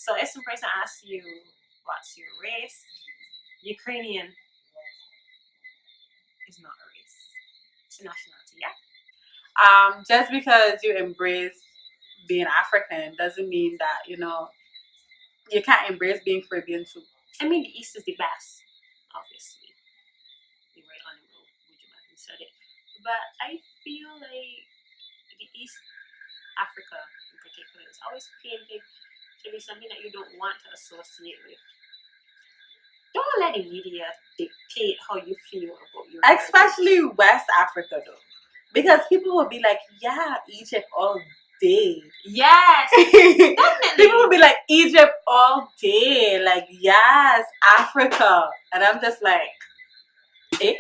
So if some person asks you, what's your race? Ukrainian is not a race. It's a nationality, yeah? Just because you embrace being African doesn't mean that, you know, you can't embrace being Caribbean too. I mean, the East is the best, obviously. The right honorable Bujuman said it. But I feel like the East Africa in particular is always painted to be something that you don't want to associate with. Don't let the media dictate how you feel about your especially West Africa though, because people will be like, yeah, Egypt all day. Yes, definitely. People will be like, Egypt all day, like, yes, Africa, and I'm just like, eh?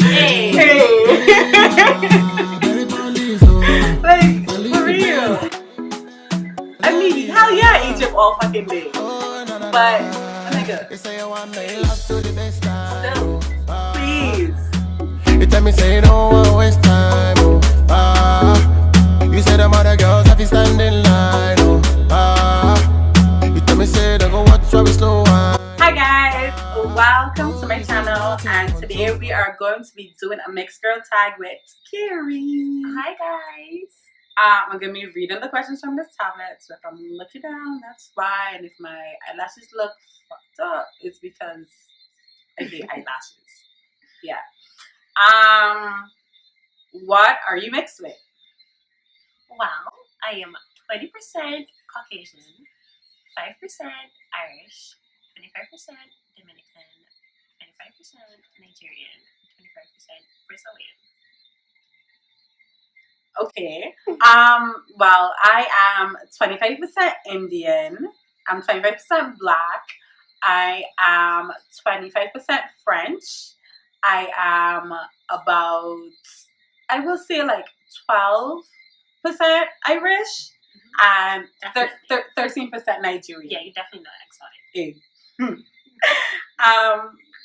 Hey. Like, for real. I mean, hell yeah, Egypt all fucking day. But, nigga, still, please. You tell me say you don't want to waste time, you say them other girls have to stand in line, you tell me say they go watch how we slow wine. Hi guys, welcome to my channel, and today we are going to be doing a mixed girl tag with Carrie. Hi guys. I'm gonna be reading the questions from this tablet, so if I'm looking down, that's why. And if my eyelashes look fucked up, it's because I hate eyelashes. Yeah. What are you mixed with? Well, I am 20% Caucasian, 5% Irish, 25% Dominican, 25% Nigerian, 25% Brazilian. Okay. Well, I am 25% Indian. I'm 25% Black. I am 25% French. I am about, I will say like 12% Irish and 13% Nigerian. Yeah, you're definitely not exotic.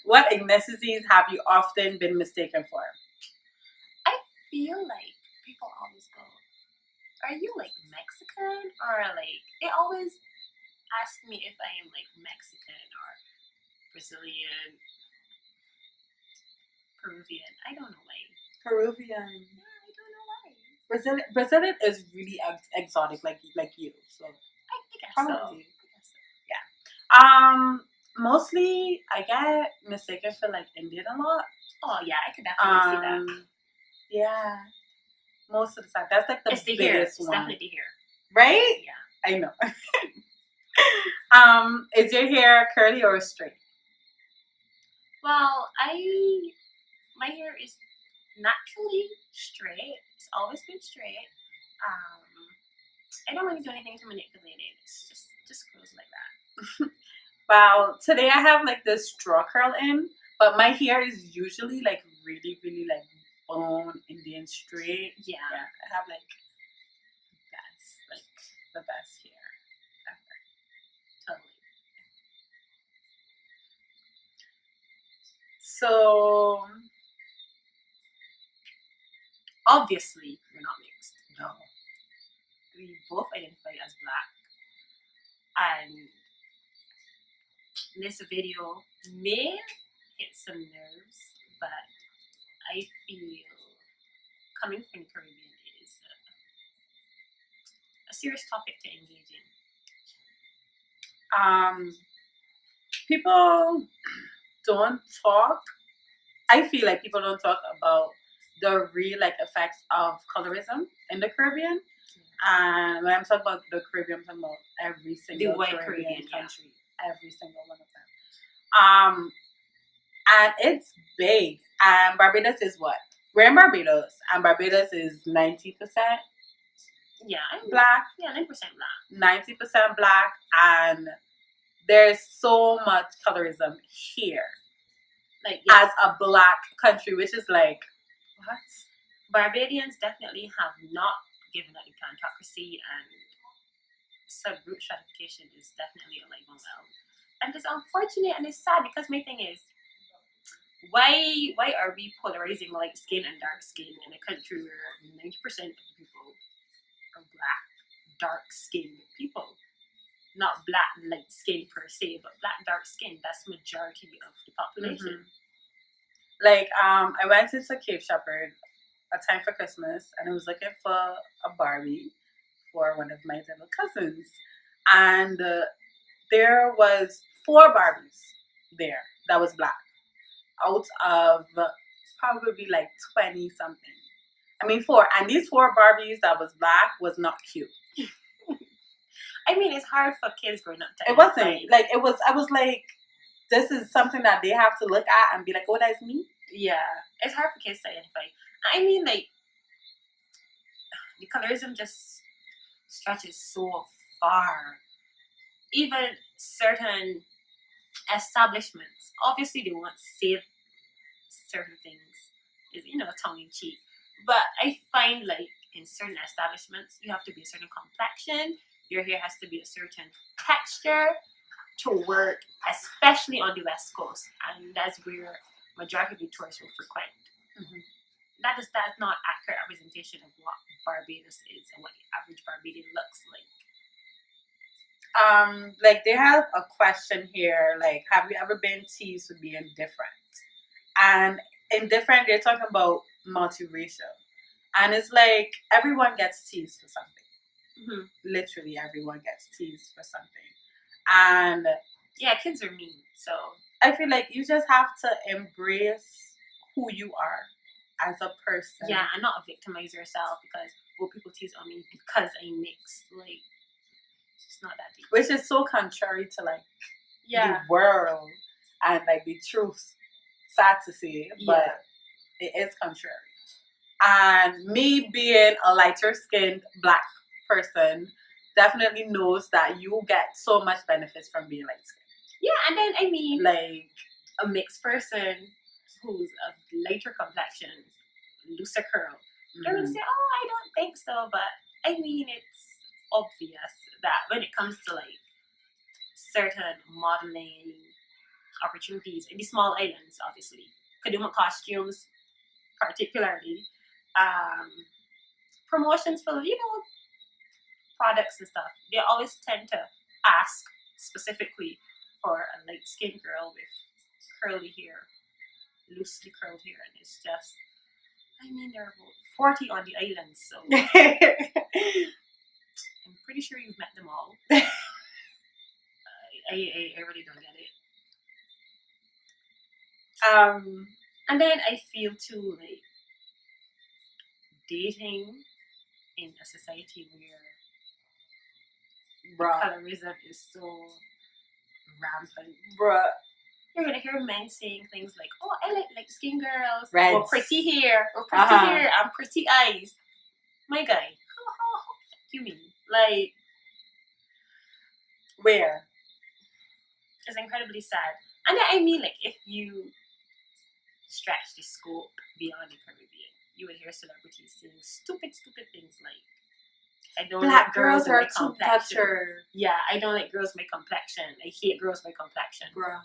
What ethnicities have you often been mistaken for? I feel like people always go, are you like Mexican? Or like, they always ask me if I am like Mexican or Brazilian, Peruvian. I don't know why. Peruvian. Yeah, I don't know why. Brazilian is really exotic, like you. So I guess probably. so. Yeah. Mostly I get mistaken for like Indian a lot. Oh yeah, I could definitely see that. Yeah. Most of the time. That's like the biggest one. It's definitely the hair. Right? Yeah. I know. Is your hair curly or straight? Well, my hair is naturally straight. It's always been straight. I don't really do anything to manipulate it. It's just grows like that. Wow, today I have like this straw curl in, but my hair is usually like really, really like bone Indian straight. Yeah. I have like the best hair ever. Totally. So obviously we're not mixed. No. We both identify as Black, and this video may hit some nerves, but I feel coming from the Caribbean is a serious topic to engage in. People don't talk. I feel like people don't talk about the real like effects of colorism in the Caribbean. And when I'm talking about the Caribbean, I'm talking about every single Caribbean country, every single one of them. And it's big. And Barbados is what? We're in Barbados, and Barbados is 90%. Yeah, Black. Yeah, 90% Black. 90% Black, and there's so much colorism here. Like, yes, as a Black country, which is like, what? Barbadians definitely have not given up the plantocracy, and subgroup stratification is definitely alive and well. And it's unfortunate and it's sad, because my thing is, why are we polarizing like skin and dark skin in a country where 90% of the people or black, dark-skinned people. Not black, light skin per se, but black, dark skin. That's majority of the population. Like, I went into Cape Shepherd a time for Christmas, and I was looking for a Barbie for one of my little cousins. And there was 4 Barbies there that was black out of probably like 20 something. I mean 4, and these 4 Barbies that was black was not cute. I mean, it's hard for kids growing up to It wasn't like it was. I was like, this is something that they have to look at and be like, oh, that's me. Yeah, it's hard for kids to identify. I mean, like, the colorism just stretches so far. Even certain establishments, obviously they want to save certain things, is, you know, tongue in cheek. But I find like in certain establishments, you have to be a certain complexion. Your hair has to be a certain texture to work, especially on the West Coast, and that's where majority of the tourists will frequent. That's not accurate representation of what Barbados is and what the average Barbadian looks like. Like they have a question here, like, have you ever been teased for being different? And in different, they're talking about multiracial, and it's like everyone gets teased for something. Literally everyone gets teased for something. And yeah, kids are mean, so I feel like you just have to embrace who you are as a person. Yeah, and not victimize yourself because, well, people tease on me because I mix. Like, it's not that deep. Which is so contrary to like the world and like the truth. Sad to say, but it is contrary. And me being a lighter skinned black person definitely knows that you get so much benefits from being light skinned. Yeah, and then I mean, like a mixed person who's a lighter complexion, looser curl, they're gonna say, "Oh, I don't think so," but I mean, it's obvious that when it comes to like certain modeling opportunities in the small islands, obviously, Kaduma costumes, particularly, promotions for, you know, products and stuff, they always tend to ask specifically for a light skinned girl with curly hair, loosely curled hair, and it's just, I mean, there are about 40 on the island, so I'm pretty sure you've met them all. I really don't get it. And then I feel too, like, dating in a society where colorism is so rampant. You're gonna hear men saying things like, "Oh, I like skin girls, Reds. or pretty hair, or pretty hair, and pretty eyes." My guy, how you mean? Like, where? It's incredibly sad. And I mean, like, if you stretch the scope beyond the Caribbean, you would hear celebrities saying stupid things like, "I don't Black like girls are with my too complexion." butcher. Yeah, "I don't like girls with my complexion. I hate girls with my complexion." Bruh.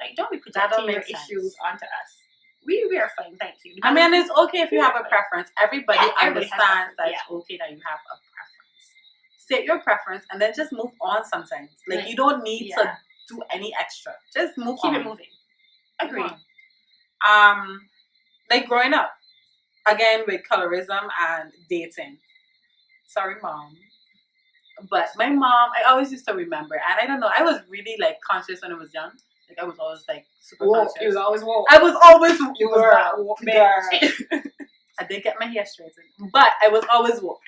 Like, don't be That don't projecting your make sense. issues onto us. We are fine, thank you. I mean, it's okay if you have a preference. Everybody everybody has understands preference, that it's okay that you have a preference. State your preference and then just move on sometimes. Like, you don't need to do any extra. Just move on. Keep it moving. Agreed. Like growing up, again with colorism and dating. Sorry, Mom. But my mom, I always used to remember, and I don't know, I was really like conscious when I was young. Like, I was always like super conscious. It was always woke. I was always woke. You was that woke, bitch. I did get my hair straightened, but I was always woke.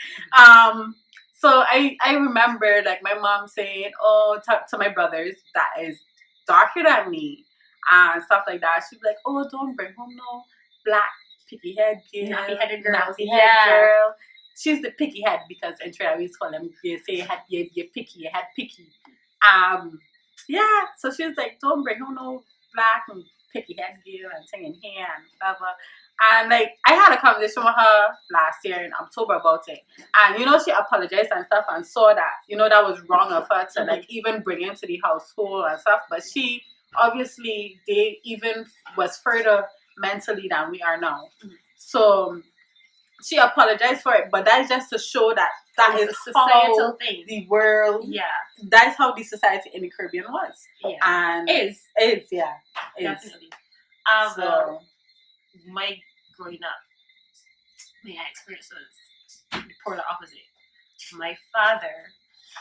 So I remember like my mom saying, "Oh," to my brothers that is darker than me and stuff like that. She'd be like, "Oh, don't bring home no black picky head girl, nappy headed girl, nappy head girl." She's the picky head because in Trinidad we call them. They say you're picky, your head picky. Yeah. So she was like, "Don't bring home no black and picky head girl and thing in here and blah blah." And like I had a conversation with her last year in October about it, and you know she apologized and stuff and saw that you know that was wrong of her to like even bring him to the household and stuff. But she obviously they even was further mentally than we are now. So she apologized for it, but that's just to show that It's is a societal how thing. the world, Yeah. that's how the society in the Caribbean was. Yeah. And Is. Yeah. Definitely. So, my growing up, my experience was the polar opposite. My father,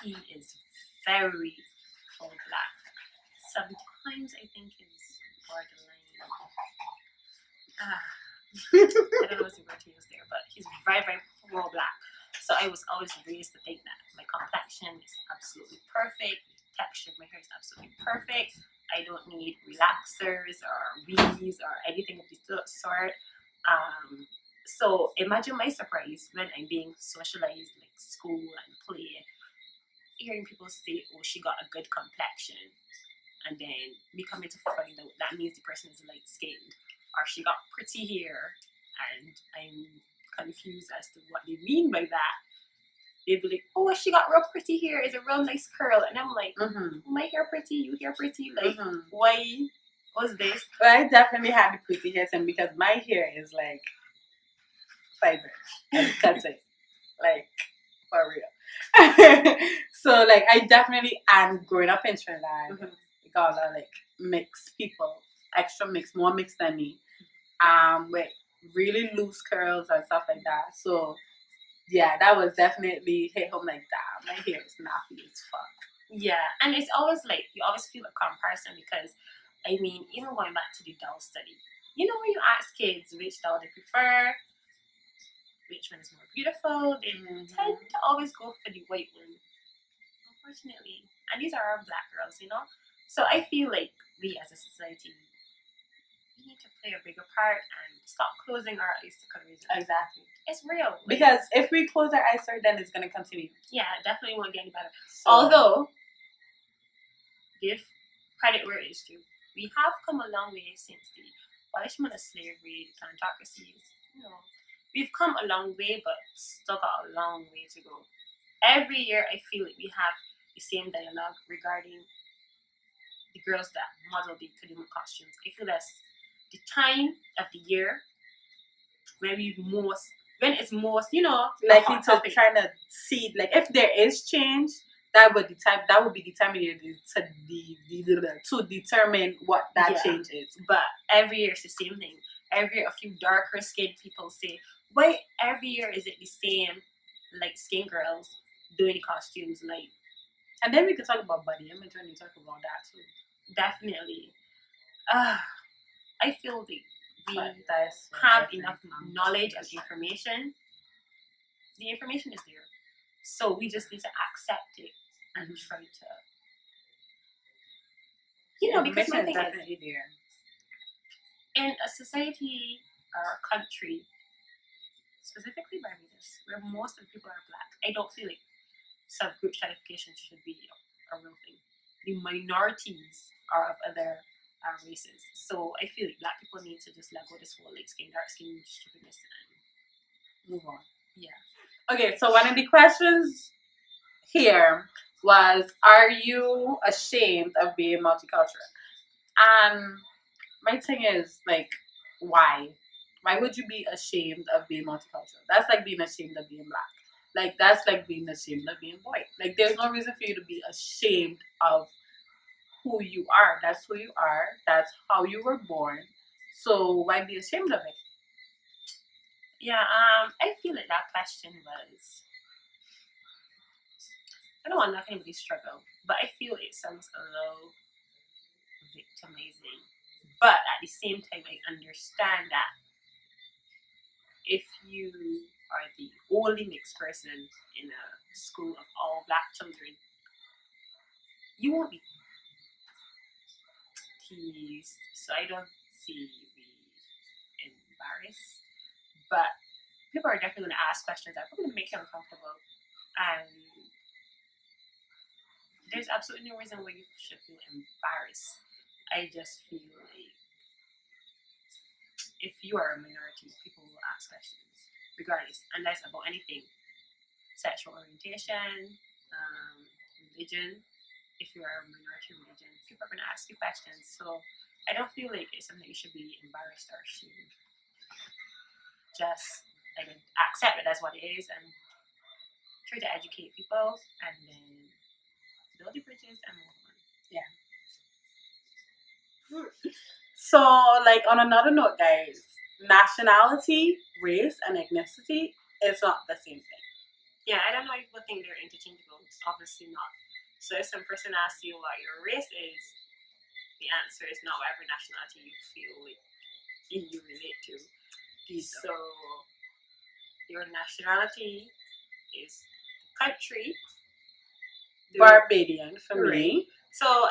he is very pro-black. Sometimes I think he's borderline. I don't know what the word to use there, but he's very, very pro-black. So I was always raised to think that my complexion is absolutely perfect, the texture of my hair is absolutely perfect. I don't need relaxers or weaves or anything of the sort. So imagine my surprise when I'm being socialized, like school and play, hearing people say, "Oh, she got a good complexion," and then me coming to find out that means the person is light skinned, or she got pretty hair, and I'm confused as to what they mean by that. They'd be like, "Oh, she got real pretty hair. It's a real nice curl," and I'm like, "My hair pretty, you hair pretty. Like, why? What's this?" Well, I definitely had the pretty hair, and because my hair is like fiber and cuts it, like for real. So like I definitely, and growing up in Trinidad, we got a lot of like mixed people, extra mixed, more mixed than me, with really loose curls and stuff like that. So yeah, that was definitely hit home like that. My hair is nappy as fuck. Yeah, and it's always like you always feel a comparison because, I mean, even going back to the doll study, you know, when you ask kids which doll they prefer, which one is more beautiful, they tend to always go for the white one, unfortunately. And these are our black girls, you know? So I feel like we as a society, we need to play a bigger part and stop closing our eyes to colorism. Exactly. It's real. Like, Because if we close our eyes to it, then it's going to continue. yeah, definitely won't get any better. So, although, give credit where it is due, we have come a long way since the abolishment of slavery, the plantocracies, you know. We've come a long way, but still got a long way to go. Every year, I feel like we have the same dialogue regarding the girls that model the Kaduma costumes. I feel that's the time of the year when it's most, you know, likely to try to see, like, if there is change, that would be the time of year to determine what that change is. But every year it's the same thing. Every year a few darker skinned people say, why every year is it the same light skinned girls doing the costumes? Like, and then we could talk about body image when we talk about that too. Definitely. I feel like we have enough knowledge and information. The information is there. So we just need to accept it and try to, you know, because my thing is, there. In a society or a country, specifically Barbados, where most of the people are black, I don't feel like subgroup stratification should be a real thing. The minorities are of other races. So I feel like black people need to just let go of this whole like skin, dark skin, stupidness and move on. Yeah. Okay, so one of the questions here was, are you ashamed of being multicultural? And my thing is, like, why? Why would you be ashamed of being multicultural? That's like being ashamed of being black. Like, that's like being ashamed of being white. Like, there's no reason for you to be ashamed of who you are. That's who you are. That's how you were born. So why be ashamed of it? Yeah, I feel like that question was, I don't want to knock anybody's struggle, but I feel it sounds a little victimizing. But at the same time, I understand that if you are the only mixed person in a school of all black children, you won't be teased. So I don't see you being embarrassed. But people are definitely going to ask questions that are probably going to make you uncomfortable. And there's absolutely no reason why you should feel embarrassed. I just feel like if you are a minority, people will ask questions regardless, and that's about anything: sexual orientation, religion. If you are a minority religion, people are going to ask you questions. So I don't feel like it's something you should be embarrassed or ashamed. Just like accept it as what it is and try to educate people and then build the bridges and move on. Yeah. So, like, on another note, guys, nationality, race, and ethnicity is not the same thing. Yeah, I don't know if people think they're interchangeable. Obviously not. So if some person asks you what your race is, the answer is not whatever nationality you feel like you relate to. So your nationality is country. Barbadian for me. So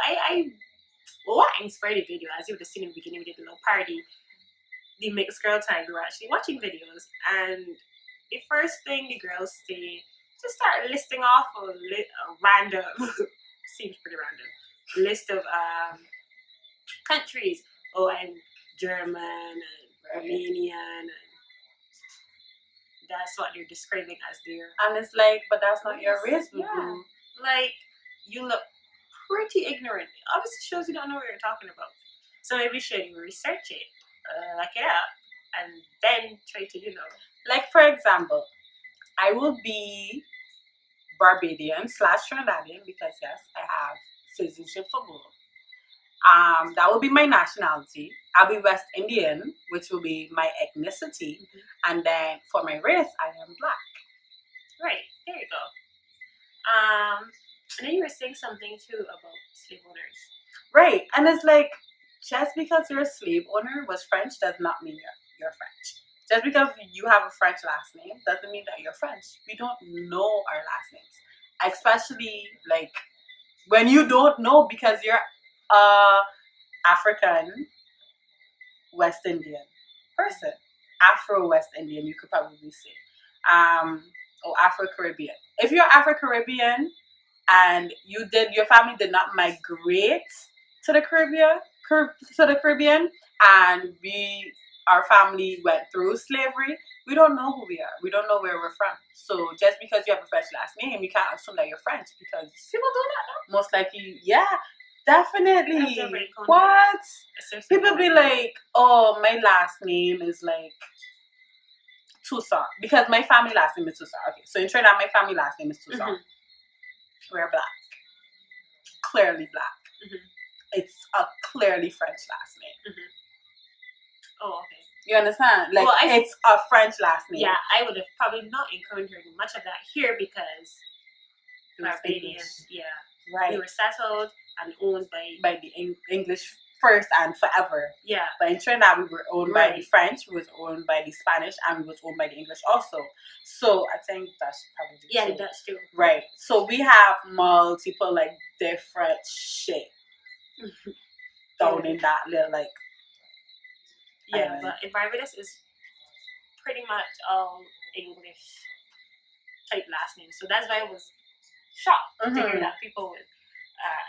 what inspired the video, as you would have seen in the beginning, we did a little party. The mixed girl time, we were actually watching videos, and the first thing the girls say, just start listing off a random, seems pretty random, list of countries. Oh, I'm German and Romanian, and that's what they're describing as their. And it's like, but that's not your race, boo. Yeah. Like, you look pretty ignorant. Obviously shows you don't know what you're talking about. So maybe should you research it, look it up, and then try to, Like, for example, I will be Barbadian / Trinidadian because, yes, I have citizenship for both. That will be my nationality. I'll be West Indian, which will be my ethnicity. And then for my race, I am Black. Right, there you go. And then you were saying something too about slave owners. Right, and it's like, just because you're a slave owner was French does not mean you're French. Just because you have a French last name doesn't mean that you're French. We don't know our last names. Especially, like, when you don't know because you're African West Indian person. Afro-West Indian, you could probably say. Or Afro-Caribbean. If you're Afro-Caribbean and your family did not migrate to the Caribbean, and our family went through slavery, we don't know who we are. We don't know where we're from. So just because you have a French last name, you can't assume that you're French because people do that. Most likely, yeah, definitely. What? People be like, oh, my last name is like Toussaint because my family last name is Toussaint. Okay, so in Trinidad, my family last name is Toussaint. We're Black, clearly Black. It's a clearly French last name. Oh, okay. You understand? Like, it's a French last name. Yeah, I would have probably not encountered much of that here because Barbadians, right, we were settled and owned by the English first and forever. Yeah. But in Trinidad, we were owned by the French, we was owned by the Spanish, and we was owned by the English also. So I think that's probably true. The Dutch too. Right. So we have multiple, like, different shit down in that little, like, yeah, but in Barbados is pretty much all English type last names. So that's why I was shocked to hear that people would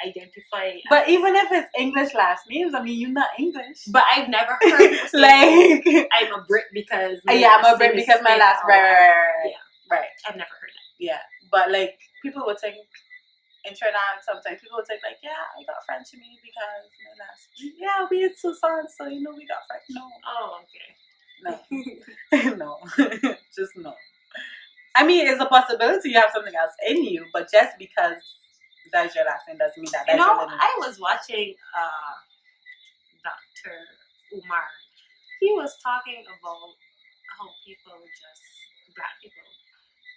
identify. But even if it's English last names, I mean, you're not English. But I've never heard like I'm a Brit because I'm a Brit because my last right. I've never heard that. Yeah, but like people would think in Trinidad sometimes people would think like, yeah, I got French in me because my last we had Toussaint, so we got French. No. Oh, okay. No. No. Just no. I mean, it's a possibility you have something else in you, but just because that's your last name doesn't mean that that's your living. I was watching Dr. Umar. He was talking about how Black people,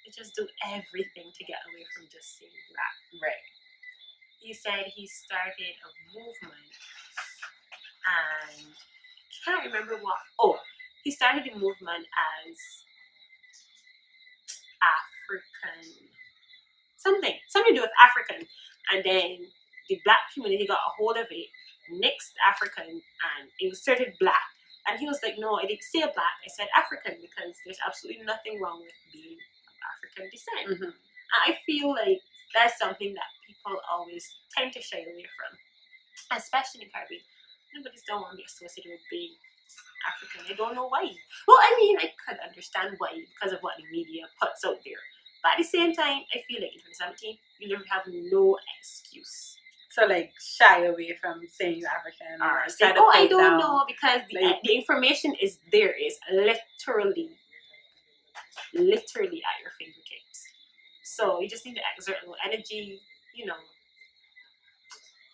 they just do everything to get away from just saying Black. Right. He said he started a movement and can't remember what. Oh, he started the movement as African something to do with African, and then the Black community got a hold of it, nixed African and inserted Black, and he was like, no, I didn't say Black, I said African because there's absolutely nothing wrong with being of African descent. And I feel like that's something that people always tend to shy away from, especially in the Caribbean. Nobody don't want to be associated with being African. I don't know why. Well, I mean, I could understand why because of what the media puts out there. But at the same time, I feel like in 2017, you literally have no excuse. So, like, shy away from saying you're African. Or say, I don't know, because the information is there. Is literally literally at your fingertips. So you just need to exert a little energy, you know.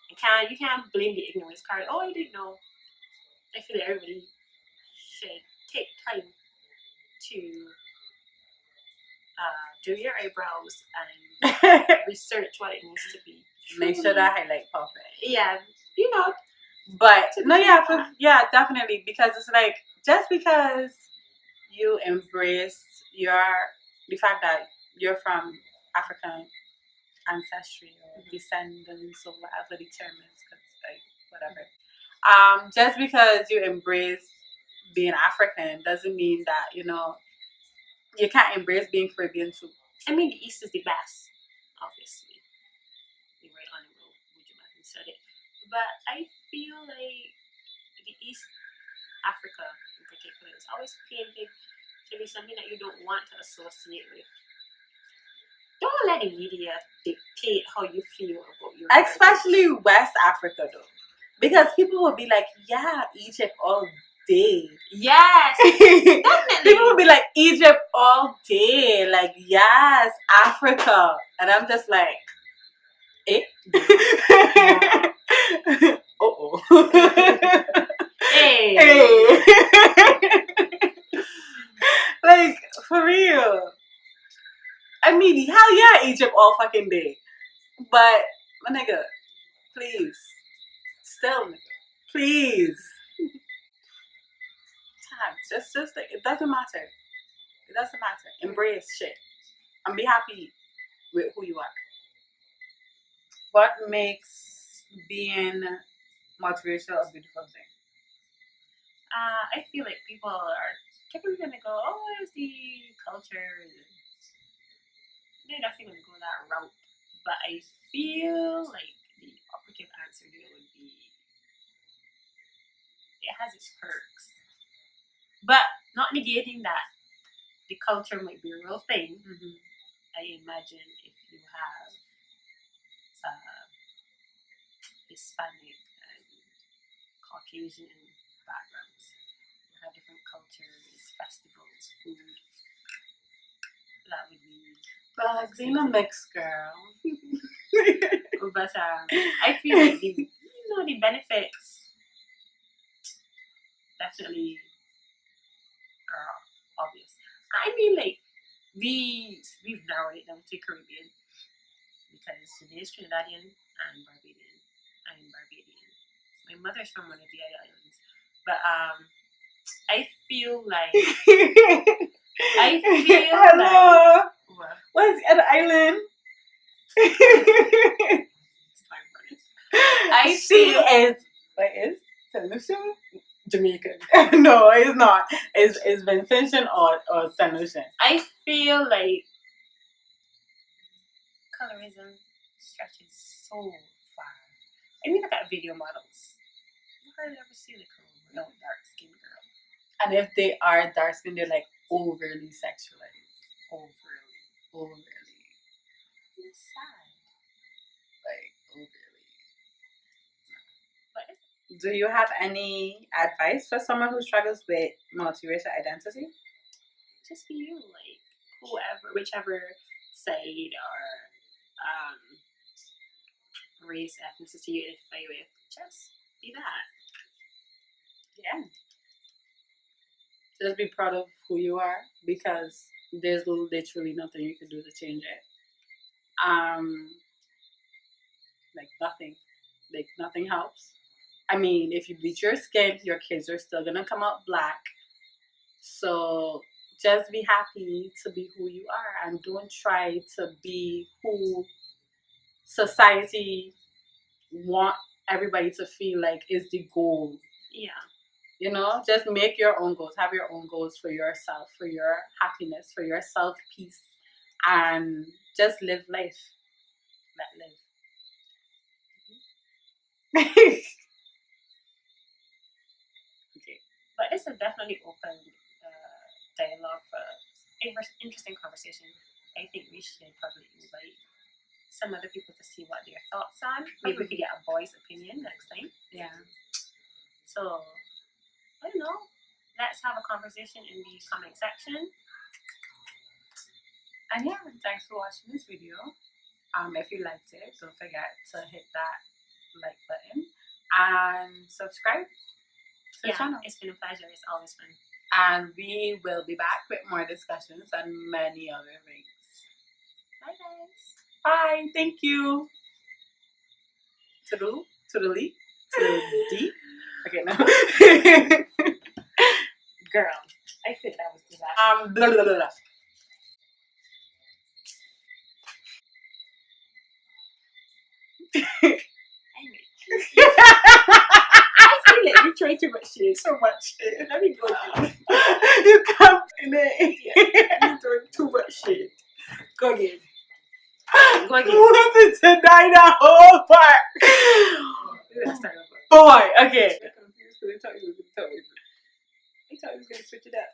You can't blame the ignorance card. Oh, I didn't know. I feel like everybody should take time to do your eyebrows and research what it needs to be. Make sure that highlight popping. Yeah, you know. But no, yeah, definitely, because it's like just because you embrace the fact that you're from African ancestry or descendants or whatever the term is, like whatever. Just because you embrace being African doesn't mean that you can't embrace being Caribbean too. I mean, the East is the best, obviously. The right honorable Would you Matthew said it, but I feel like the East Africa in particular is always painted to be something that you don't want to associate with. Don't let the media dictate how you feel about your especially West Africa though, because people will be like, yeah, Egypt all day. Yes, definitely. People will be like, Egypt all day, like, yes, Africa, and I'm just like, eh? Hey. Like, for real. I mean, hell yeah, Egypt all fucking day. But, my nigga, please. Still, nigga. Please. Just like, it doesn't matter. It doesn't matter. Embrace shit. And be happy with who you are. What makes being multiracial a beautiful thing? I feel like people are typically going to go, oh, it's the culture. They're definitely going to go that route. But I feel like the operative answer there would be, it has its perks. But not negating that the culture might be a real thing. Mm-hmm. I imagine if you have Hispanic and Caucasian backgrounds, you have different cultures, festivals, food. That would be. But being a mixed girl. But I feel like the benefits definitely are obvious. I mean, like we've narrowed it down to Caribbean because today is Trinidadian and Barbadian. I'm Barbadian. My mother's from one of the other islands, but I feel like hello. Like, what's an island? What is St. Jamaican. No, it's not. It's Vincentian or St. Lucian. I feel like colorism stretches so far. I mean, look at video models. You hardly ever see the real dark skinned girl. And if they are dark skinned, they're like overly sexualized. Overly. It's sad. Like overly. But do you have any advice for someone who struggles with multiracial identity? Just be you, like whichever side or race, ethnicity you identify with, just be that. Yeah. Just be proud of who you are, because there's literally nothing you can do to change it. Nothing helps. I mean, if you bleach your skin, your kids are still gonna come out black. So just be happy to be who you are, and don't try to be who society want everybody to feel like is the goal. Yeah. Just make your own goals. Have your own goals for yourself, for your happiness, for your self-peace, and just live life. Let live. Okay. But this is definitely open dialogue for interesting conversation. I think we should probably invite some other people to see what their thoughts are. Maybe we could get a boy's opinion next time. Yeah. So, I don't know. Let's have a conversation in the comment section. And yeah, thanks for watching this video. If you liked it, don't forget to hit that like button and subscribe to the channel. It's been a pleasure. It's always fun. And we will be back with more discussions and many other things. Bye, guys. Bye. Thank you. Toodaloo. Toodaloo. Toodaloo. Okay, no. Girl, I think that was disaster. Blah, blah, blah, blah. I feel like you're trying too much shit. So much shit. Let me go. You can't in it. You're doing too much shit. Go again. Go again. You wanted to deny that whole part. Let's start over. Boy, okay. I'm confused because I thought you were going to tell me. I thought you were going to switch it up.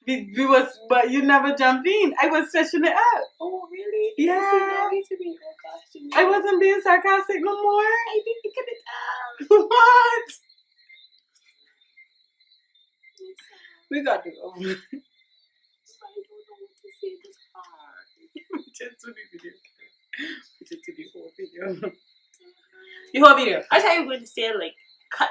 We was, but you never jumped in. I was switching it up. Oh, really? Yeah. To me. Oh, gosh. I wasn't being sarcastic no more. I didn't think of it up. What? We got to go. I don't know what to say this hard. Just to the video. Just to the whole video. The whole video. I thought you were going to say, like,